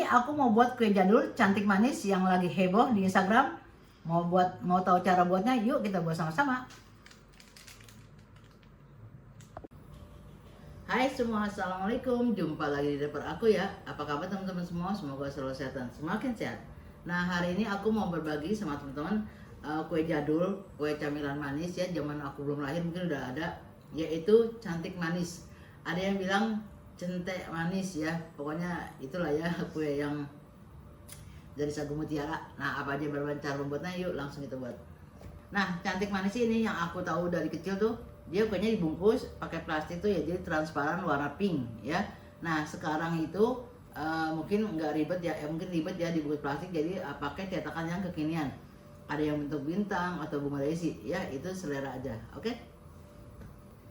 aku mau buat kue jadul cantik manis yang lagi heboh di Instagram. Mau tahu cara buatnya? Yuk kita buat sama-sama. Hai semua, assalamualaikum. Jumpa lagi di depan aku ya. Apa kabar teman-teman semua? Semoga selalu sehat dan semakin sehat. Nah, hari ini aku mau berbagi sama teman-teman kue jadul, kue camilan manis ya. Zaman aku belum lahir mungkin udah ada, yaitu cantik manis. Ada yang bilang centek manis ya. Pokoknya itulah ya kue yang dari sagu mutiara. Nah, apa aja berbahan cara membuatnya? Yuk langsung kita buat. Nah, cantik manis ini yang aku tahu dari kecil tuh, dia kuenya dibungkus pakai plastik tuh ya, jadi transparan warna pink ya. Nah, sekarang itu mungkin nggak ribet ya, mungkin ribet ya dibungkus plastik, jadi pakai cetakan yang kekinian. Ada yang bentuk bintang atau bunga daisy ya, itu selera aja. Oke.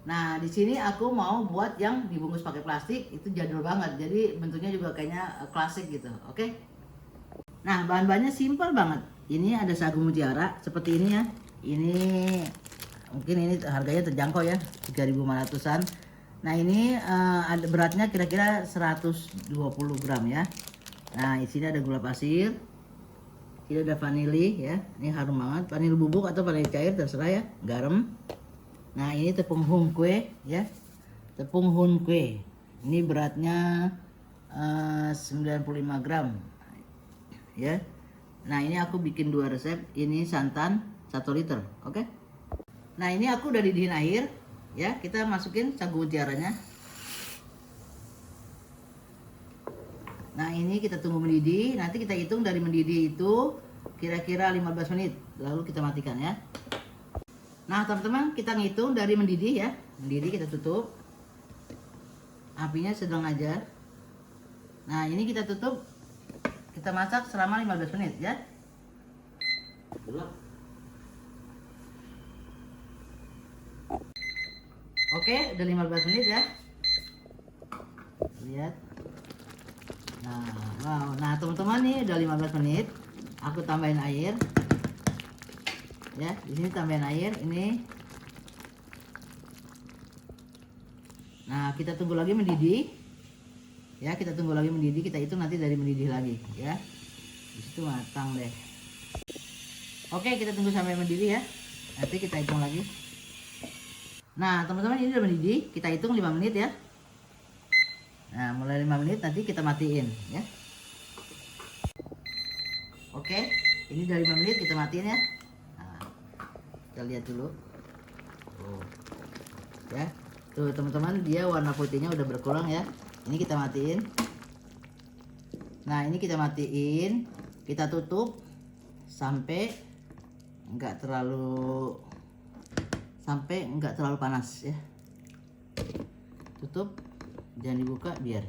Nah, di sini aku mau buat yang dibungkus pakai plastik, itu jadul banget. Jadi bentuknya juga kayaknya klasik gitu. Oke. Nah, bahan-bahannya simpel banget. Ini ada sagu mutiara seperti ini ya. Ini mungkin ini harganya terjangkau ya, 3.500-an. Nah, ini ada beratnya kira-kira 120 gram ya. Nah, di sini ada gula pasir. Ini ada vanili ya. Ini harum banget, vanili bubuk atau vanili cair terserah ya. Garam. Nah, ini tepung hun kue ya. Tepung hun kue. Ini beratnya 95 gram. Ya. Nah, ini aku bikin 2 resep. Ini santan 1 liter, oke? Nah, ini aku udah didihin air, ya. Kita masukin sagu mutiaranya. Nah, ini kita tunggu mendidih. Nanti kita hitung dari mendidih itu kira-kira 15 menit. Lalu kita matikan ya. Nah, teman-teman, kita ngitung dari mendidih ya. Mendidih kita tutup. Apinya sedang aja. Nah, ini kita tutup. Kita masak selama 15 menit ya. Oke, udah 15 menit ya. Lihat. Nah, wow. Nah, teman-teman nih udah 15 menit. Aku tambahin air. Ya, di sini tambahin air ini. Nah, kita tunggu lagi mendidih. Ya, kita tunggu lagi mendidih, kita hitung nanti dari mendidih lagi ya. Di situ matang deh. Oke, kita tunggu sampai mendidih ya. Nanti kita hitung lagi. Nah, teman-teman, ini udah mendidih, kita hitung 5 menit ya. Nah, mulai 5 menit nanti kita matiin ya. Oke, ini udah 5 menit kita matiin ya. Nah, kita lihat dulu. Oh. Ya. Tuh, teman-teman, dia warna putihnya udah berkurang ya. Ini kita matiin. Nah, ini kita matiin, kita tutup sampai enggak terlalu panas ya. Tutup, jangan dibuka biar.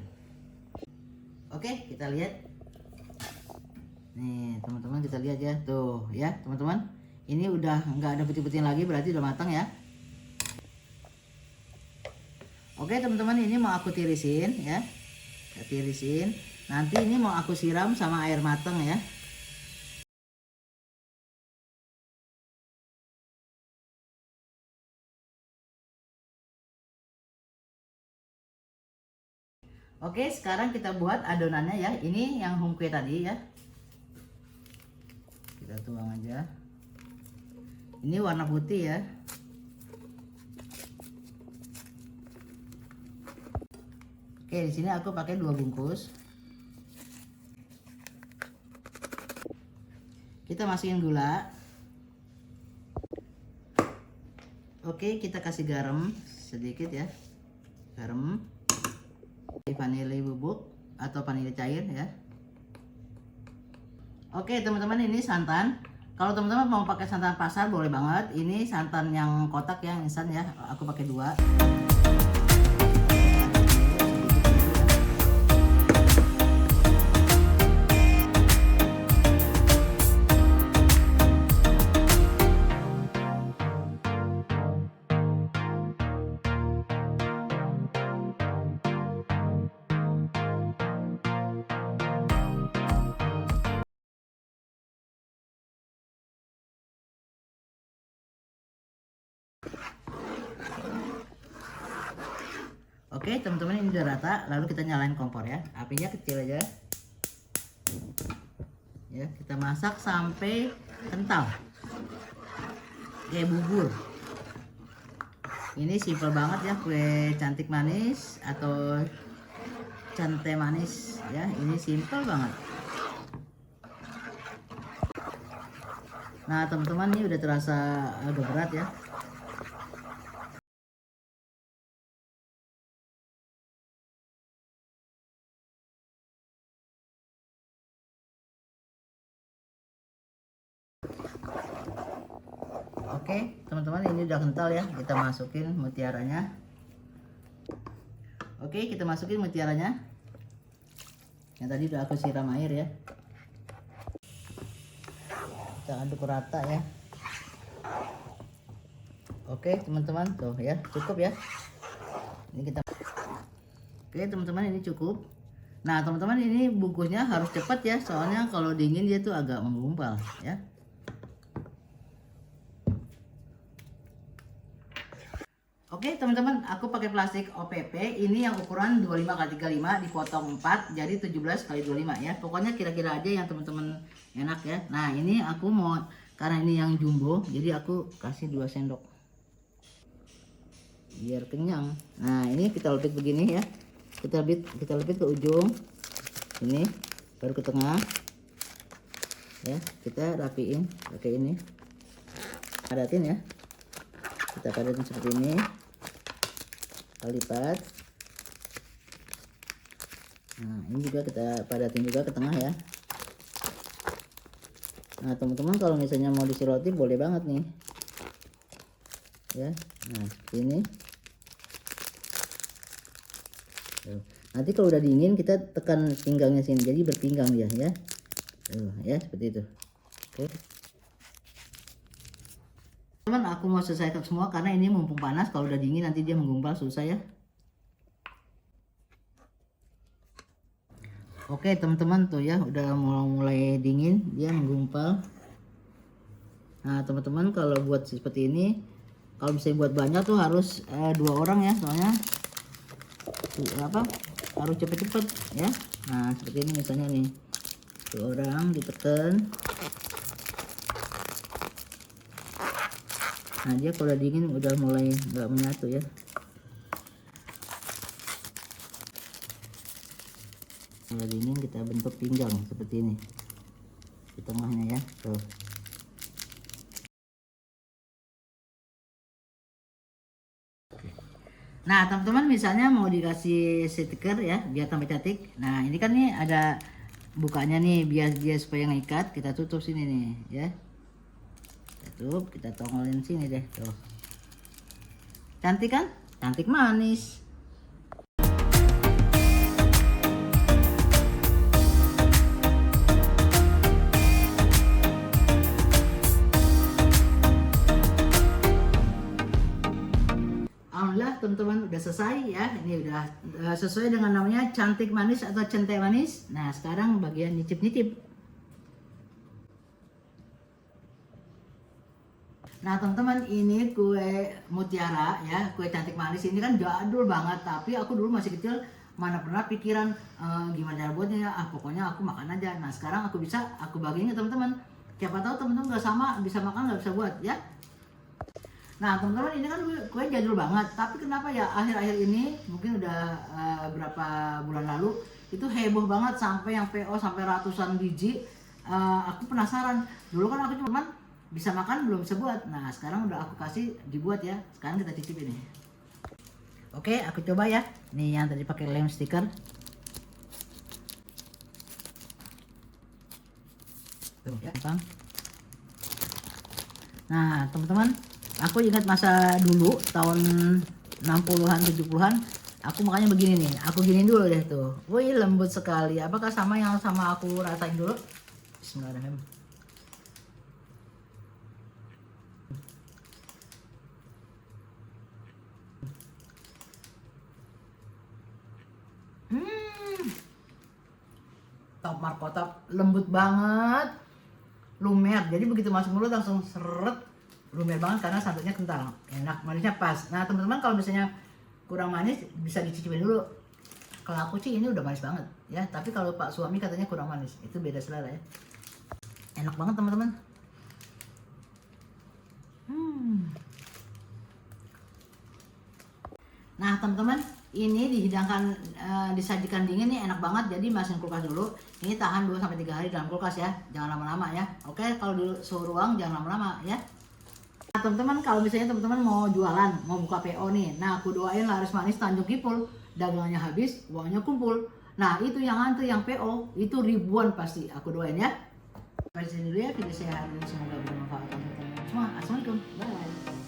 Oke, kita lihat. Nih, teman-teman, kita lihat ya. Tuh, ya, teman-teman. Ini udah enggak ada putih-putih lagi, berarti udah matang ya. Oke, teman-teman, ini mau aku tirisin ya. Kita tirisin. Nanti ini mau aku siram sama air matang ya. Oke, sekarang kita buat adonannya ya. Ini yang hum kue tadi ya. Kita tuang aja. Ini warna putih ya. Oke, di sini aku pakai 2 bungkus. Kita masukin gula. Oke, kita kasih garam sedikit ya. Garam. Vanili bubuk atau vanili cair ya. Oke, teman-teman, ini santan. Kalau teman-teman mau pakai santan pasar boleh banget. Ini santan yang kotak ya, instan ya. Aku pakai 2. Oke, teman-teman, ini udah rata. Lalu kita nyalain kompor ya. Apinya kecil aja. ya. Kita masak sampai kental kayak bubur. Ini simple banget ya, kue cantik manis atau cante manis ya. Ini simple banget. Nah teman-teman, ini udah terasa agak berat ya. Oke teman-teman, ini udah kental ya. Kita masukin mutiaranya. Oke, kita masukin mutiaranya yang tadi udah aku siram air ya. Kita aduk rata ya. Oke teman-teman, tuh ya, cukup ya. Ini kita. Oke teman-teman, ini cukup. Nah teman-teman, ini bungkusnya harus cepat ya, soalnya kalau dingin dia tuh agak menggumpal ya. Oke teman-teman, aku pakai plastik OPP ini yang ukuran 25x35, dipotong 4 jadi 17x25 ya. Pokoknya kira-kira aja yang teman-teman enak ya. Nah ini aku mau, karena ini yang jumbo, jadi aku kasih 2 sendok biar kenyang. Nah ini kita lepit begini ya, kita lepit ke ujung ini, baru ke tengah ya. Kita rapiin pakai ini, padatin ya, kita padatin seperti ini, lipat. Nah ini juga kita padatin juga ke tengah ya. Nah teman-teman, kalau misalnya mau disi roti boleh banget nih ya. Nah seperti ini. Nanti kalau udah dingin kita tekan pinggangnya sini, jadi berpinggang dia ya. Ya seperti itu. Oke teman, aku mau selesaikan semua karena ini mumpung panas. Kalau udah dingin nanti dia menggumpal, susah ya. Oke teman-teman, tuh ya udah mulai dingin, dia menggumpal. Nah teman-teman, kalau buat seperti ini, kalau misalnya buat banyak tuh harus 2 orang ya, soalnya harus cepet-cepet ya. Nah seperti ini misalnya nih, 2 orang ditekan. Nah dia kalau udah dingin udah mulai nggak menyatu ya. Kalau dingin kita bentuk pinggang seperti ini di tengahnya ya. Tuh. Nah teman-teman, misalnya mau dikasih stiker ya biar tambah cantik. Nah ini kan nih ada bukanya nih, biar dia supaya ngikat, kita tutup sini nih ya. Tutup, kita tongolin sini deh tuh. Cantik kan? Cantik manis. Alhamdulillah teman-teman, udah selesai ya. Ini udah sesuai dengan namanya cantik manis atau centek manis. Nah sekarang bagian nyicip-nyicip. Nah teman-teman, ini kue mutiara ya, kue cantik manis ini kan jadul banget. Tapi aku dulu masih kecil, mana pernah pikiran gimana cara buatnya ya. Pokoknya aku makan aja. Nah sekarang aku bisa, aku bagiin ke teman-teman. Siapa tahu teman-teman nggak sama, bisa makan nggak bisa buat ya. Nah teman-teman, ini kan kue jadul banget. Tapi kenapa ya akhir-akhir ini, mungkin udah berapa bulan lalu, itu heboh banget sampai yang PO sampai ratusan biji. Aku penasaran. Dulu kan aku cuma bisa makan, belum bisa buat. Nah sekarang udah aku kasih dibuat ya. Sekarang kita cicip ini. Oke, aku coba ya. Nih yang tadi pakai lem stiker. Tuh ya, bang. Nah teman-teman, aku ingat masa dulu tahun 60-an 70-an, aku makanya begini nih. Aku giniin dulu deh tuh. Wih lembut sekali. Apakah sama yang sama aku rasain dulu? Bismillahirrahmanirrahim. Top markotop, lembut banget, lumer. Jadi begitu masuk mulut langsung seret, lumer banget karena santannya kental, enak, manisnya pas. Nah teman-teman, kalau misalnya kurang manis bisa dicicipin dulu. Kalau aku sih ini udah manis banget ya, tapi kalau Pak suami katanya kurang manis, itu beda selera ya. Enak banget teman-teman. Nah teman-teman, ini dihidangkan, disajikan dingin nih, enak banget. Jadi masukin kulkas dulu. Ini tahan 2-3 hari dalam kulkas ya, jangan lama-lama ya. Oke, kalau di suhu ruang jangan lama-lama ya. Nah teman-teman, kalau misalnya teman-teman mau jualan, mau buka PO nih, nah aku doain laris manis Tanjung Kipul, dagangannya habis, uangnya kumpul. Nah itu yang antri, yang PO itu ribuan pasti, aku doain ya. Sampai sini dulu ya video saya hari ini, semoga bermanfaat untuk teman-teman semua. Assalamualaikum, bye.